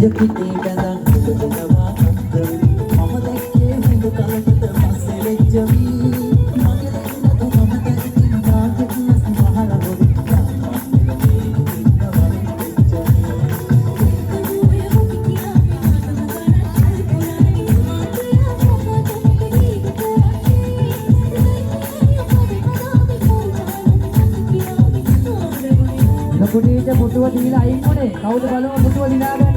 පිටේ බඳන් දෙනවා අන්තරි මම දැක්කේ හුඟ කලකට පස්සේ වෙච්ච වී මගේ දෙන්නට මම දැක්කින් නාගෙත් නැස් මහල බොරු පුටුව දීලා අයින් උනේ කවුද බලමු පුටුව දිනාගන්න